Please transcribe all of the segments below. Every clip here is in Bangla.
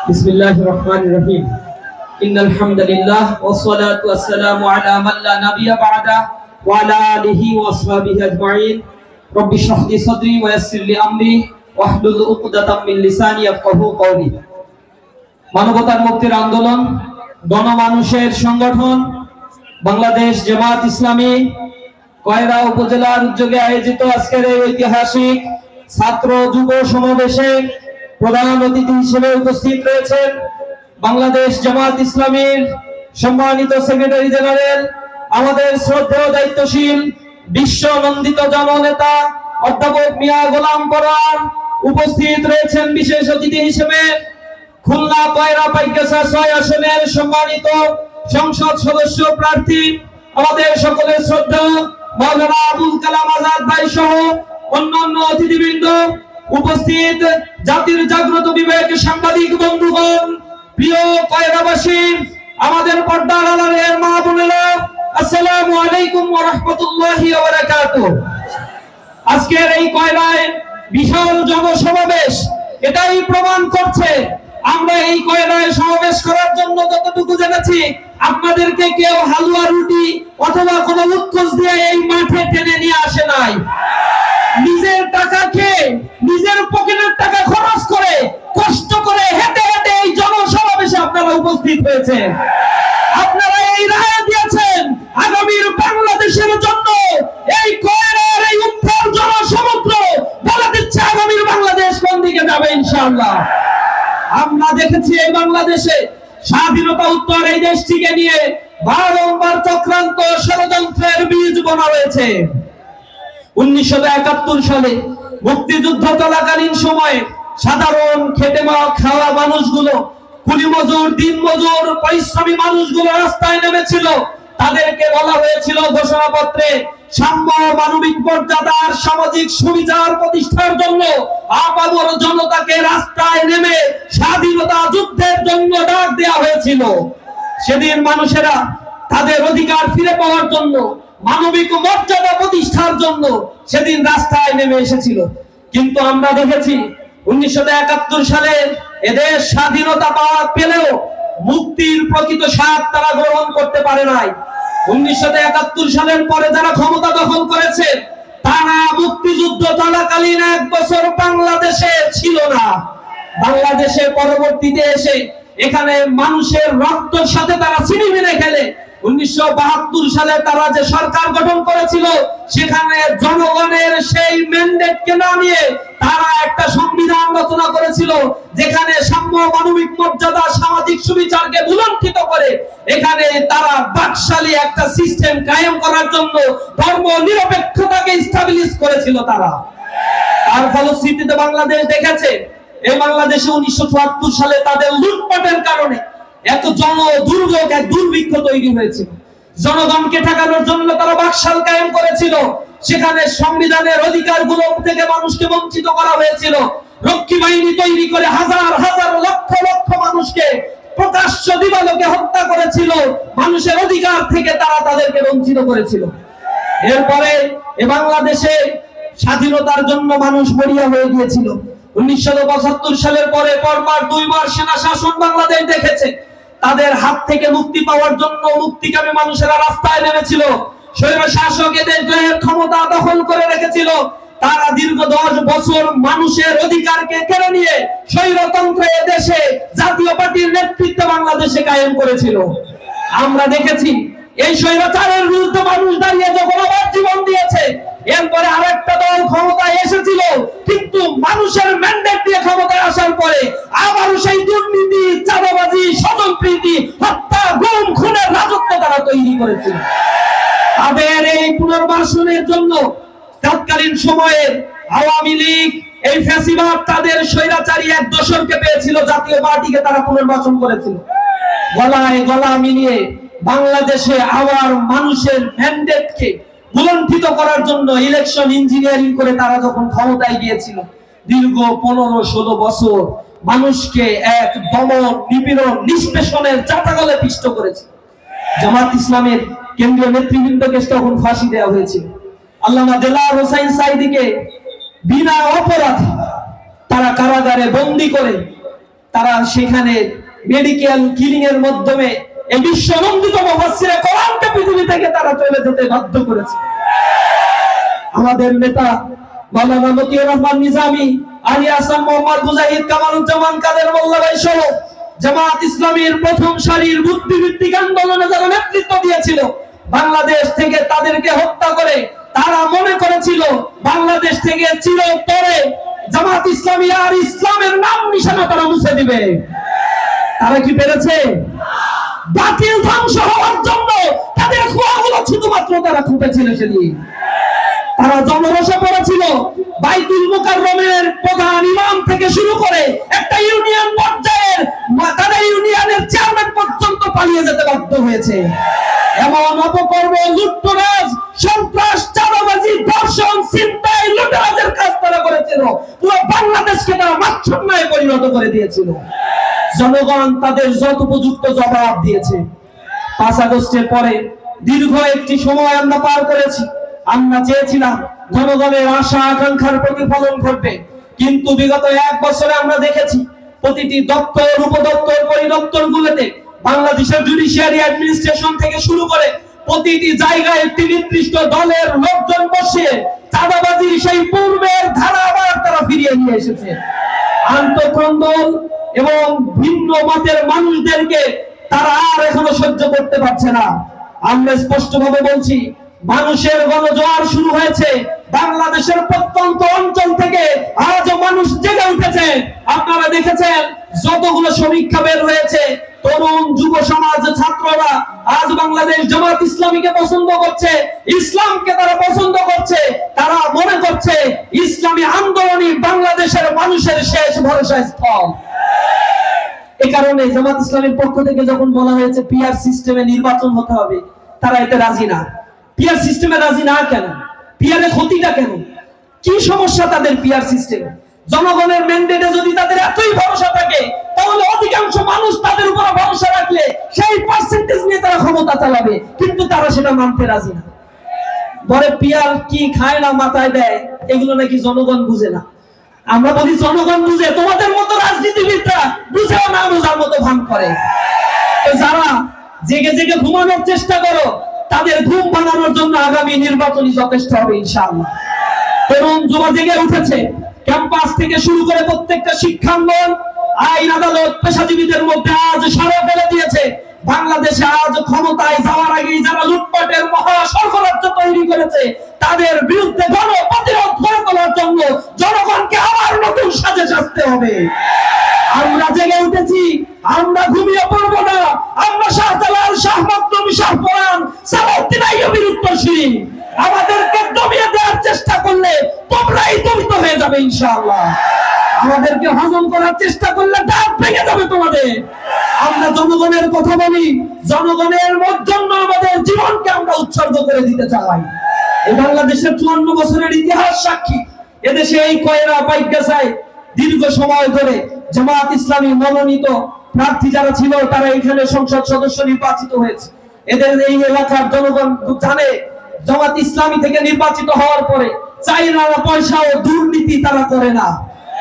बिस्मिल्लाहिर्रहमानिर्रहीम इन्नल हम्दुलिल्लाह वस्सलातु वस्सलामु अला मन ला नबिय्य बअदा व अला आलिहि व अस्हाबिहि अजमाइन रब्बि इश्रह ली सदरी व यस्सिर ली अमरी वाहलुल उक़दाताम मिन लिसानी याफक़हू कौली। মানবতার মুক্তির আন্দোলন গণমানুষের সংগঠন বাংলাদেশ জামাত ইসলামী কয়রা উপজেলার উদ্যোগে আয়োজিত আজকের এই ঐতিহাসিক ছাত্র যুব সমাবেশে প্রধান অতিথি হিসেবে উপস্থিত রয়েছেন বাংলাদেশ জামাত ইসলামীর সম্মানিত সেক্রেটারি জেনারেল, আমাদের শ্রদ্ধেয় দায়িত্বশীল বিশ্বনন্দিত জননেতা অধ্যাপক মিয়া গোলাম পরোয়ার। উপস্থিত রয়েছেন বিশেষ অতিথি হিসেবে খুলনা কয়রা পাইকগাছা ৬ আসনের সম্মানিত সংসদ সদস্য প্রার্থী আমাদের সকলের শ্রদ্ধেয় মাওলানা আবুল কালাম আজাদ ভাই সহ অন্যান্য অতিথিবৃন্দ, উপস্থিত জাতির জাগ্রত বিবেক সাংবাদিক বন্ধুগণ, প্রিয় কয়রাবাসী, আমাদের পর্দার আড়ালের মা বোনেরা, আসসালামু আলাইকুম ওয়া রাহমাতুল্লাহি ওয়া বারাকাতুহু। আজকের এই কয়রায় বিশাল জনসমাবেশ এটাই প্রমাণ করছে আমরা এই কয়রায় সমাবেশ করার জন্য যতটুকু জেনেছি আপনাদেরকে কেউ হালুয়া রুটি অথবা কোনো উৎকোচ দিয়ে এই মাঠে টেনে নিয়ে আসে নাই। নিজের টাকা খেয়ে নিজের পকেটের টাকা খরচ করে কষ্ট করে হেঁটে হেঁটে এই জনসমাবেশে আপনারা উপস্থিত হয়েছেন। আপনারা এই রায় দিয়েছেন আগামীর বাংলাদেশের জন্য এই কয়রার এই উত্তর জনসমুদ্র বলে দিচ্ছে আগামীর বাংলাদেশ কোন দিকে যাবে ইনশাআল্লাহ। আমরা দেখেছি এই বাংলাদেশে স্বাধীনতা উত্তর এই দেশটিকে নিয়ে বারংবার চক্রান্ত ষড়যন্ত্রের বীজ বোনা হয়েছে। 1971 সালে মুক্তিযুদ্ধ চলাকালীন সময়ে সাধারণ খেটে খাওয়া মানুষগুলো, কুলি মজুর, দিন মজুর, পরিশ্রমী মানুষগুলো রাস্তায় নেমেছিল। তাদেরকে বলা হয়েছিল ঘোষণাপত্রে সাম্য, মানবিক মর্যাদার, সামাজিক সুবিচার প্রতিষ্ঠার জন্য আপামর জনতাকে রাস্তায় নেমে স্বাধীনতা যুদ্ধের জন্য ডাক দেওয়া হয়েছিল। সেদিন মানুষেরা তাদের অধিকার ফিরে পাওয়ার জন্য, মানবিক মর্যাদা প্রতিষ্ঠার জন্য সেদিন রাস্তায় নেমে এসেছিল। কিন্তু আমরা দেখেছি 1971 সালে এদের স্বাধীনতা পাওয়া পেলেও মুক্তির প্রকৃত স্বাদ তারা গ্রহণ করতে পারে নাই। 1971 সালের পরে যারা ক্ষমতা দখল করেছে তারা মুক্তিযুদ্ধ চলাকালীন 1 বছর বাংলাদেশে ছিল না। বাংলাদেশে পরবর্তীতে এসে এখানে মানুষের রক্তের সাথে তারা ছিনিমিনি খেলে 1972 সালে তারা যে সরকার গঠন করেছিল সেখানে জনগণের সেই ম্যান্ডেটকে না নিয়ে তারা একটা সংবিধান রচনা করেছিল যেখানে সাম্য, মানবিক মর্যাদা, সামাজিক সুবিচারকে ভুলণ্ঠিত করে এখানে তারা বাকশালী একটা সিস্টেম কায়েম করার জন্য ধর্ম নিরপেক্ষতাকে এস্টাবলিশ করেছিল তারা। তার ফলশ্রুতিতে বাংলাদেশ দেখেছে এই বাংলাদেশে 1974 সালে তাদের লুটপাটের কারণে এত দুর্ভোগ, এক দুর্ভিক্ষ তৈরি হয়েছিল। জনগণকে ঠেকানোর জন্য তারা বাকশাল কায়েম করেছিল, সেখানে সংবিধানের অধিকারগুলো থেকে মানুষকে বঞ্চিত করা হয়েছিল। রক্ষী বাহিনী তৈরি করে হাজার হাজার লক্ষ লক্ষ মানুষকে প্রকাশ্য দিবালোকে হত্যা করেছিল, মানুষের অধিকার থেকে তারা তাদেরকে বঞ্চিত করেছিল। এরপরে এ বাংলাদেশে স্বাধীনতার জন্য মানুষ মরিয়া হয়ে গিয়েছিল। 1975 সালের পরে পরপর 2 বার সেনা শাসন বাংলাদেশ দেখেছে। তাদের হাত থেকে মুক্তি পাওয়ার জন্য মুক্তিকামী মানুষেরা রাস্তায় নেমেছিল। স্বৈর শাসক এদের ক্ষমতা দখল করে রেখেছিল। তারা দীর্ঘ 10 বছর মানুষের অধিকারকে কেড়ে নিয়ে স্বৈরতন্ত্র দেশে জাতীয় পার্টির নেতৃত্বে বাংলাদেশে কায়েম করেছিল। আমরা দেখেছি এই স্বৈরাচারের বিরুদ্ধে মানুষ দাঁড়িয়ে যখন আবার জীবন দিয়েছে, এরপরে আরেকটা দল ক্ষমতায় এসেছিল কিন্তু মানুষের ম্যান্ডেট দিয়ে ক্ষমতায় আসার পরে আবার সেই দুর্নীতি, চাঁদাবাজি, স্বজনপ্রীতি, হত্যা, গুম, খুনের রাজত্ব তারা তৈরি করেছিল। তাদের এই পুনর্বাসনের জন্য তৎকালীন সময়ে আওয়ামী লীগ, এই ফ্যাসিবাদ তাদের স্বৈরাচারী এক দশরকে পেয়েছিল, জাতীয় পার্টিকে তারা পুনর্বাসন করেছিল। গলায় গলা মিলিয়ে বাংলাদেশে আবার মানুষের ম্যান্ডেটকে বুলণ্ঠিত করার জন্য ইলেকশন ইঞ্জিনিয়ারিং করে তারা যখন ক্ষমতায় গিয়েছিল দীর্ঘ 15-16 বছর মানুষকে এক দমন, নিপীড়ন, নিষ্পেষণের জাতাকলে পিষ্ট করেছে। জামাত ইসলামের কেন্দ্রীয় নেতৃবৃন্দকে তখন ফাঁসি দেওয়া হয়েছিল। আল্লামা দেলাওয়ার হোসাইন সাঈদীকে বিনা অপরাধে তারা কারাগারে বন্দী করে তারা সেখানে মেডিকেল কিলিং এর মাধ্যমে এই বিশ্বনন্দিত মুফাসসিরে কোরআনকে পৃথিবী থেকে তারা চলে যেতে বাধ্য করেছে। আমাদের নেতা মাওলানা মতিউর রহমান নিজামী, আলী হাসান মোহাম্মদ মুজাহিদ, কামালুজ্জামান কাদের মোল্লা ভাই সহ জামাত ইসলামীর প্রথম সারির বুদ্ধিবৃত্তিক আন্দোলনে যারা নেতৃত্ব দিয়েছিল, বাংলাদেশ থেকে তাদেরকে হত্যা করে তারা মনে করেছিল বাংলাদেশ থেকে চিরতরে জামাত ইসলামী আর ইসলামের নাম নিশানা তারা মুছে দিবে। তারা কি পেরেছে? বাতিল ধ্বংস হওয়ার জন্য তাদের খোয়াগুলো শুধুমাত্র তারা খুঁটেছিল সেদিন। তারা জনরোষে পড়েছিল। বাইতুল মুকাররমের প্রধান ইমাম থেকে শুরু করে একটা ইউনিয়ন পর্যায়ের তাদের ইউনিয়নের চেয়ারম্যান পর্যন্ত পালিয়ে যেতে বাধ্য হয়েছে। এমন অপকর্ম, লুটতরাজ, সন্ত্রাস, চাঁদাবাজি, ধর্ষণ, ছিনতাই, লুটতরাজের কাজ তারা করেছিল। পুরো বাংলাদেশকে তারা মাছরাঙায় পরিণত করে দিয়েছিল। জনগণ তাদের যথোপযুক্ত জবাব দিয়েছে। 5 আগস্টের পরে দীর্ঘ একটি সময় আমরা পার করেছি। আমরা চেয়েছিলাম জনগণের আশা আকাঙ্ক্ষার প্রতিফলন ঘটবে, কিন্তু বিগত 1 বছরে আমরা দেখেছি প্রতিটি দপ্তর, উপদপ্তর, পরিদপ্তরগুলোতে বাংলাদেশের জুডিশিয়ারি অ্যাডমিনিস্ট্রেশন থেকে শুরু করে প্রতিটি জায়গায় একটি নির্দিষ্ট দলের লোকজন বসে চাঁদাবাজির সেই পূর্বের ধারা আবার তারা ফিরিয়ে নিয়ে এসেছে। আন্তঃকন্দল এবং ভিন্ন মতের মানুষদেরকে তারা আর এখনো সহ্য করতে পারছে না। আমরা স্পষ্টভাবে বলছি, মানুষের গণজোয়ার শুরু হয়েছে। বাংলাদেশের প্রত্যন্ত অঞ্চল থেকে আজও মানুষ জেগে উঠেছে। আপনারা দেখেছেন যতগুলো সমীক্ষা বের হয়েছে, তরুণ যুব সমাজ, ছাত্ররা আজ বাংলাদেশ জামাত ইসলামীকে পছন্দ করছে, ইসলামকে তারা পছন্দ করছে। তারা মনে করছে ইসলামী আন্দোলনই বাংলাদেশের মানুষের শেষ ভরসা স্থল। এই কারণে জামাত ইসলামের পক্ষ থেকে যখন বলা হয়েছে পিআর সিস্টেমে নির্বাচন হতে হবে, তারা এতে রাজি না। পিআর সিস্টেমে রাজি না কেন? পিআরের ক্ষতিটা কেন? কি সমস্যা তাদের পিআর সিস্টেমে? জনগণের ম্যান্ডেটে যদি তাদের এতই ভরসা থাকে, তাহলে অধিকাংশ মানুষ তাদের উপর ভরসা রাখলে সেই পার্সেন্টেজ নিয়ে তারা ক্ষমতা চালাবে, কিন্তু তারা সেটা মানতে রাজি না। বলে পিআর কি খায় না মাথায় দেয়, এগুলো নাকি জনগণ বুঝে না। আমরা বলি জনগণ বুঝে, তোমাদের মতো রাজনীতিবিদরা বুঝেও না বোঝার মতো ভান করে। যারা জেগে জেগে ঘুমানোর চেষ্টা করো, তাদের ঘুম ভাঙানোর জন্য আগামী নির্বাচনই যথেষ্ট হবে ইনশাআল্লাহ। তরুণ যুব জেগে উঠেছে। ক্যাম্পাস থেকে শুরু করে প্রত্যেকটা শিক্ষাঙ্গন, আইন আদালত, পেশাজীবীদের মধ্যে আজ সাড়া ফেলে দিয়েছে। বাংলাদেশে আজ ক্ষমতায় যাওয়ার আগেই যারা লুটপাটের মহা স্বর্গরাজ্য তৈরি করেছে, তাদের বিরুদ্ধে গণপ্রতিরোধ গড়ে তোলার জন্য জনগণকে আবার নতুন সাজে সাজতে হবে। আমরা জেগে উঠেছি, আমরা ঘুমিয়ে পড়বো না। আমরা শাহজালাল, শাহ মখদুম, শাহ পরান, সালাউদ্দিন আইয়ুবীর উত্তরসূরি। আমাদেরকে দমিয়ে দেওয়ার চেষ্টা করলে তোমরাই দমিত হয়ে যাবে ইনশাআল্লাহ। আমাদেরকে হজম করার চেষ্টা করলে দাঁত ভেঙে যাবে তোমাদের। আমরা জনগণের কথা বলি, জনগণের জন্য আমাদের জীবনকে আমরা উৎসর্গ করে দিতে চাই। এই বাংলাদেশের 54 বছরের ইতিহাস সাক্ষী। এদেশে এই কয়রা পাইগাছায় দীর্ঘ সময় ধরে জামাত ইসলামী মনোনীত প্রার্থী যারা ছিল, তারা এখানে সংসদ সদস্য নির্বাচিত হয়েছে। এদের এই এলাকার জনগণ জানে জামাত ইসলামী থেকে নির্বাচিত হওয়ার পরে চাইনা পয়সা ও দুর্নীতি তারা করে না।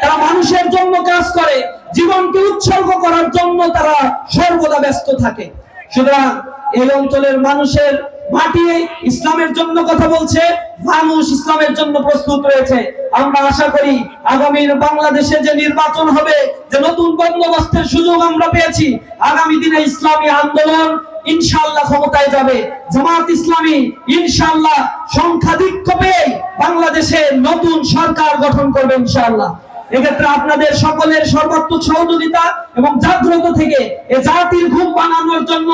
তারা মানুষের জন্য কাজ করে, জীবনকে উৎসর্গ করার জন্য তারা সর্বদা ব্যস্ত থাকে। সুতরাং এই অঞ্চলের মানুষের মাটি ইসলামের জন্য কথা বলছে, মানুষ ইসলামের জন্য প্রস্তুত রয়েছে। আমরা আশা করি আগামীর বাংলাদেশে যে নির্বাচন হবে, যে নতুন বন্দোবস্তের সুযোগ আমরা পেয়েছি, আগামী দিনে ইসলামী আন্দোলন ইনশাআল্লাহ ক্ষমতায় যাবে। জামাত ইসলামী ইনশাআল্লাহ সংখ্যাধিক্য পেয়ে বাংলাদেশে নতুন সরকার গঠন করবে ইনশাআল্লাহ। এক্ষেত্রে আপনাদের সকলের সর্বাত্মক সহযোগিতা এবং জাগ্রত থেকে এই জাতির ঘুম বানানোর জন্য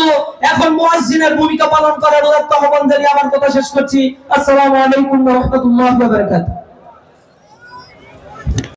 এখন মুয়াজ্জিনের ভূমিকা পালন করার উদাত্ত আহ্বান জানিয়ে আমার কথা শেষ করছি। আসসালামু আলাইকুম ওয়া রাহমাতুল্লাহি ওয়া বারাকাতুহু।